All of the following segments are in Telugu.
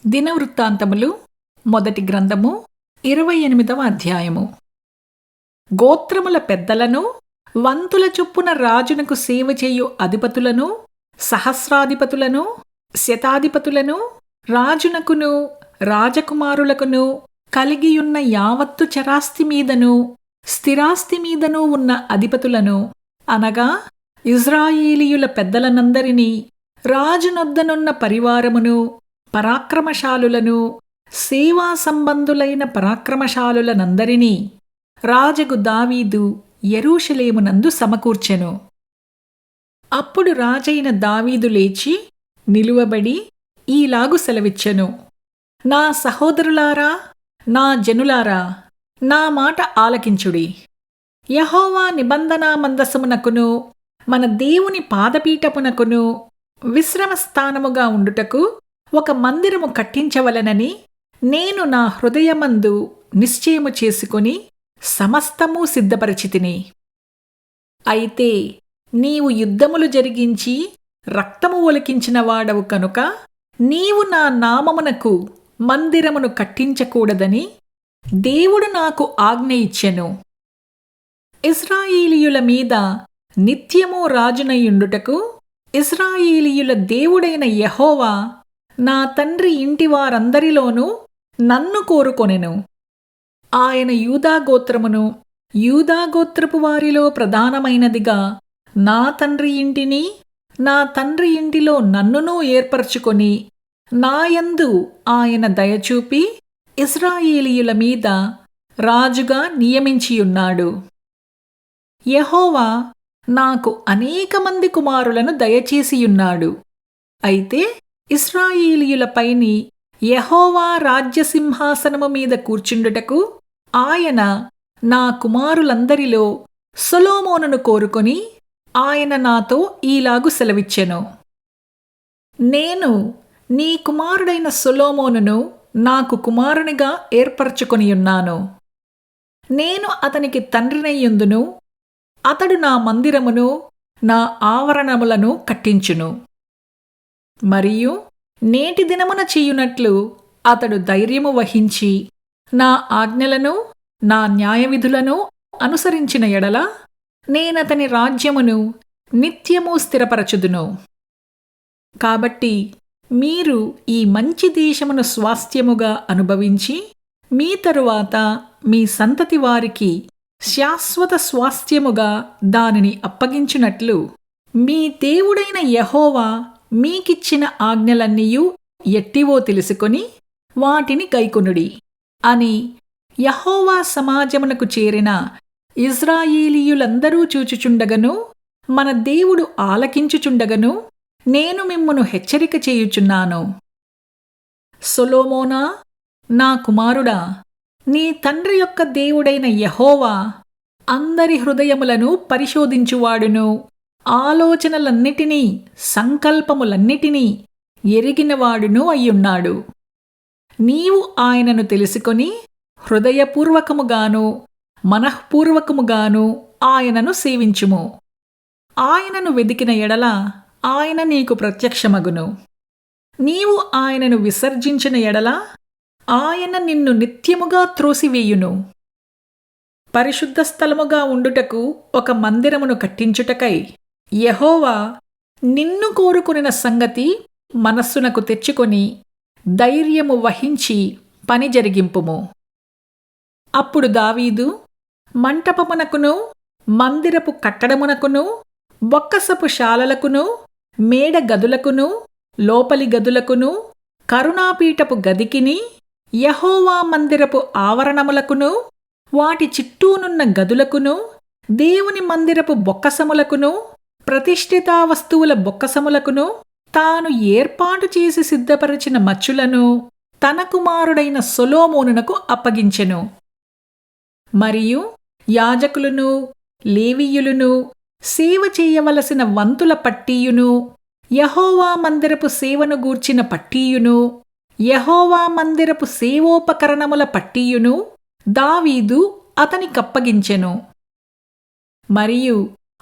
దినవృత్తాంతములు మొదటి గ్రంథము 28వ అధ్యాయము. గోత్రముల పెద్దలను, వంతుల చొప్పున రాజునకు సేవ చేయు అధిపతులను, సహస్రాధిపతులను, శతాధిపతులను, రాజునకును రాజకుమారులకును కలిగియున్న యావత్తు చరాస్తి మీదను స్థిరాస్తి మీదను ఉన్న అధిపతులను, అనగా ఇజ్రాయేలీయుల పెద్దలనందరినీ, రాజునొద్దనున్న పరివారమును, పరాక్రమశాలులను, సేవా సంబంధులైన పరాక్రమశాలులనందరినీ రాజగు దావీదు యెరూషలేమునందు సమకూర్చెను. అప్పుడు రాజైన దావీదు లేచి నిలువబడి ఈలాగు సెలవిచ్చెను: నా సహోదరులారా, నా జనులారా, నా మాట ఆలకించుడి. యెహోవా నిబంధనా మందసమునకును, మన దేవుని పాదపీఠమునకును విశ్రమస్థానముగా ఉండుటకు ఒక మందిరము కట్టించవలెనని నేను నా హృదయమందు నిశ్చయము చేసుకొని సమస్తము సిద్ధపరచితిని. అయితే నీవు యుద్ధములు జరిగించి రక్తము ఒలికించిన వాడవు కనుక నీవు నా నామమునకు మందిరమును కట్టించకూడదని దేవుడు నాకు ఆజ్ఞ ఇచ్చెను. ఇశ్రాయేలీయుల మీద నిత్యము రాజునయుండుటకు ఇశ్రాయేలీయుల దేవుడైన యెహోవా నా తండ్రి ఇంటి వారందరిలోనూ నన్ను కోరుకొనెను. ఆయన యూదాగోత్రమును, యూదాగోత్రపు వారిలో ప్రధానమైనదిగా నా తండ్రి ఇంటిని, నా తండ్రి ఇంటిలో నన్నునూ ఏర్పరచుకొని నాయందు ఆయన దయచూపి ఇశ్రాయేలీయుల మీద రాజుగా నియమించియున్నాడు. యెహోవా నాకు అనేకమంది కుమారులను దయచేసియున్నాడు. అయితే ఇశ్రాయేలీయులపైని యెహోవా రాజ్యసింహాసనము మీద కూర్చుండుటకు ఆయన నా కుమారులందరిలో సొలొమోనును కోరుకొని ఆయన నాతో ఈలాగు సెలవిచ్చెను: నేను నీ కుమారుడైన సొలొమోనును నాకు కుమారునిగా ఏర్పరచుకొనియున్నాను. నేను అతనికి తండ్రినయ్యుందును. అతడు నా మందిరమును, నా ఆవరణములను కట్టించును. మరియు నేటి దినమున చేయునట్లు అతడు ధైర్యము వహించి నా ఆజ్ఞలను, నా న్యాయవిధులను అనుసరించిన ఎడల నేనతని రాజ్యమును నిత్యము స్థిరపరచుదును. కాబట్టి మీరు ఈ మంచి దేశమును స్వాస్థ్యముగా అనుభవించి మీ తరువాత మీ సంతతి వారికి శాశ్వత స్వాస్థ్యముగా దానిని అప్పగించునట్లు మీ దేవుడైన యెహోవా మీకిచ్చిన ఆజ్ఞలన్నీయు ఎట్టివో తెలుసుకొని వాటిని గైకొనుడి అని యెహోవా సమాజమునకు చేరిన ఇశ్రాయేలీయులందరూ చూచుచుండగను, మన దేవుడు ఆలకించుచుండగను నేను మిమ్మును హెచ్చరిక చేయుచున్నాను. సొలొమోనా, నా కుమారుడా, నీ తండ్రి యొక్క దేవుడైన యెహోవా అందరి హృదయములను పరిశోధించువాడును, ఆలోచనలన్నిటినీ, సంకల్పములన్నిటినీ ఎరిగినవాడును అయ్యున్నాడు. నీవు ఆయనను తెలుసుకొని హృదయపూర్వకముగాను మనఃపూర్వకముగాను ఆయనను సేవించుము. ఆయనను వెదికిన ఎడల ఆయన నీకు ప్రత్యక్షమగును. నీవు ఆయనను విసర్జించిన ఎడల ఆయన నిన్ను నిత్యముగా త్రోసివేయును. పరిశుద్ధ స్థలముగా ఉండుటకు ఒక మందిరమును కట్టించుటకై యెహోవా నిన్ను కోరుకొనిన సంగతి మనస్సునకు తెచ్చుకొని ధైర్యము వహించి పని జరిగింపుము. అప్పుడు దావీదు మంటపమునకును, మందిరపు కట్టడమునకును, బొక్కసపు శాలలకును, మేడ గదులకును, లోపలి గదులకును, కరుణాపీఠపు గదికిని, యెహోవా మందిరపు ఆవరణములకును, వాటి చుట్టూనున్న గదులకును, దేవుని మందిరపు బొక్కసములకును, ప్రతిష్ఠితా వస్తువుల బొక్కసములకును తాను ఏర్పాటు చేసి సిద్ధపరిచిన మచ్చులను తన కుమారుడైన సొలొమోనునకు అప్పగించెను. మరియు యాజకులను, లేవీయులను, సేవ చేయవలసిన వంతుల పట్టీయును, యెహోవా మందిరపు సేవను గూర్చిన పట్టీయును, యెహోవా మందిరపు సేవోపకరణముల పట్టీయును దావీదు అతనికప్పగించెను. మరియు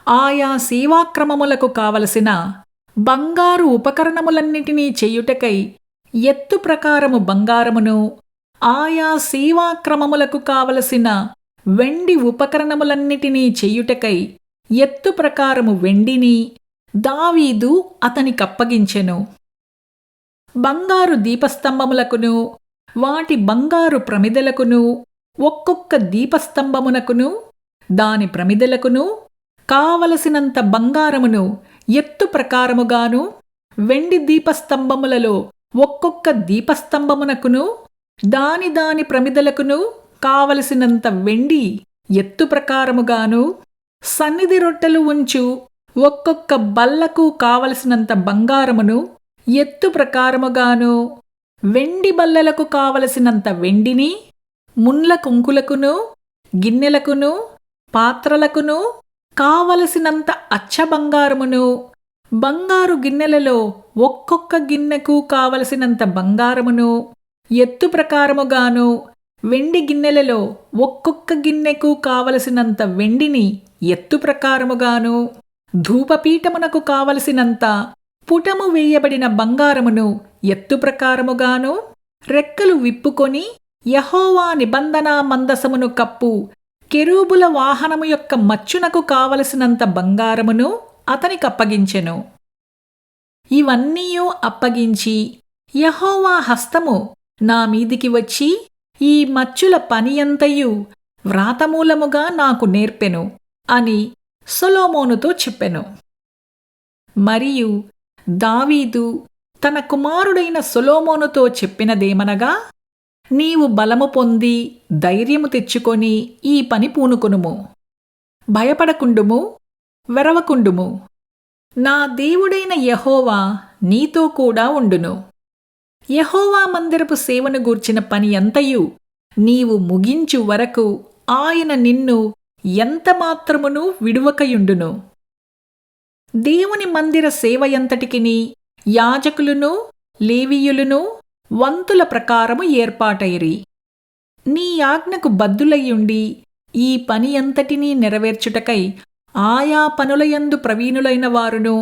ఆయా సేవాక్రమములకు కావలసిన బంగారు ఉపకరణములన్నిటినీ చేయుటకై ఎత్తు ప్రకారము బంగారమును, ఆయా సేవాక్రమములకు కావలసిన వెండి ఉపకరణములన్నిటినీ చెయ్యుటకై ఎత్తు ప్రకారము వెండిని దావీదు అతనికప్పగించెను. బంగారు దీపస్తంభములకును వాటి బంగారు ప్రమిదలకును, ఒక్కొక్క దీపస్తంభమునకును దాని ప్రమిదలకును కావలసినంత బంగారమును ఎత్తు ప్రకారముగాను, వెండి దీపస్తంభములలో ఒక్కొక్క దీపస్తంభమునకును దాని ప్రమిదలకును కావలసినంత వెండి ఎత్తు ప్రకారముగాను, సన్నిధి రొట్టెలు ఉంచు ఒక్కొక్క బల్లకు కావలసినంత బంగారమును ఎత్తు ప్రకారముగాను, వెండి బల్లలకు కావలసినంత వెండిని, ముండ్ల కుంకులకును, గిన్నెలకును, పాత్రలకును కావలసినంత అచ్చబంగారమును, బంగారు గిన్నెలలో ఒక్కొక్క గిన్నెకు కావలసినంత బంగారమును ఎత్తు ప్రకారముగాను, వెండి గిన్నెలలో ఒక్కొక్క గిన్నెకు కావలసినంత వెండిని ఎత్తు ప్రకారముగాను, ధూపపీఠమునకు కావలసినంత పుటము వేయబడిన బంగారమును ఎత్తు ప్రకారముగాను, రెక్కలు విప్పుకొని యెహోవా నిబంధనా మందసమును కప్పు కెరూబుల వాహనము యొక్క మచ్చునకు కావలసినంత బంగారమును అతనికప్పగించెను. ఇవన్నీయూ అప్పగించి, యెహోవా హస్తము నా మీదికి వచ్చి ఈ మచ్చుల పనియంతయు వ్రాతమూలముగా నాకు నేర్పెను అని సొలొమోనుతో చెప్పెను. మరియు దావీదు తన కుమారుడైన సొలొమోనుతో చెప్పినదేమనగా, నీవు బలము పొంది ధైర్యము తెచ్చుకొని ఈ పని పూనుకొనుము. భయపడకుండుము, వెరవకుండుము. నా దేవుడైన యెహోవా నీతో కూడా ఉండును. యెహోవా మందిరపు సేవను గూర్చిన పని అంతయు నీవు ముగించు వరకు ఆయన నిన్ను ఎంతమాత్రమును విడువకయుండును. దేవుని మందిర సేవయంతటికిని యాజకులును, లేవీయులును వంతుల ప్రకారము ఏర్పాటైరి. నీ ఆజ్ఞకు బద్ధులయ్యుండి ఈ పని అంతటినీ నెరవేర్చుటకై ఆయా పనులయందు ప్రవీణులైన వారును,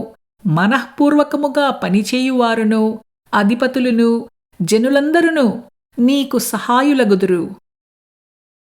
మనఃపూర్వకముగా పనిచేయువారును, అధిపతులును, జనులందరును నీకు సహాయులగుదురు.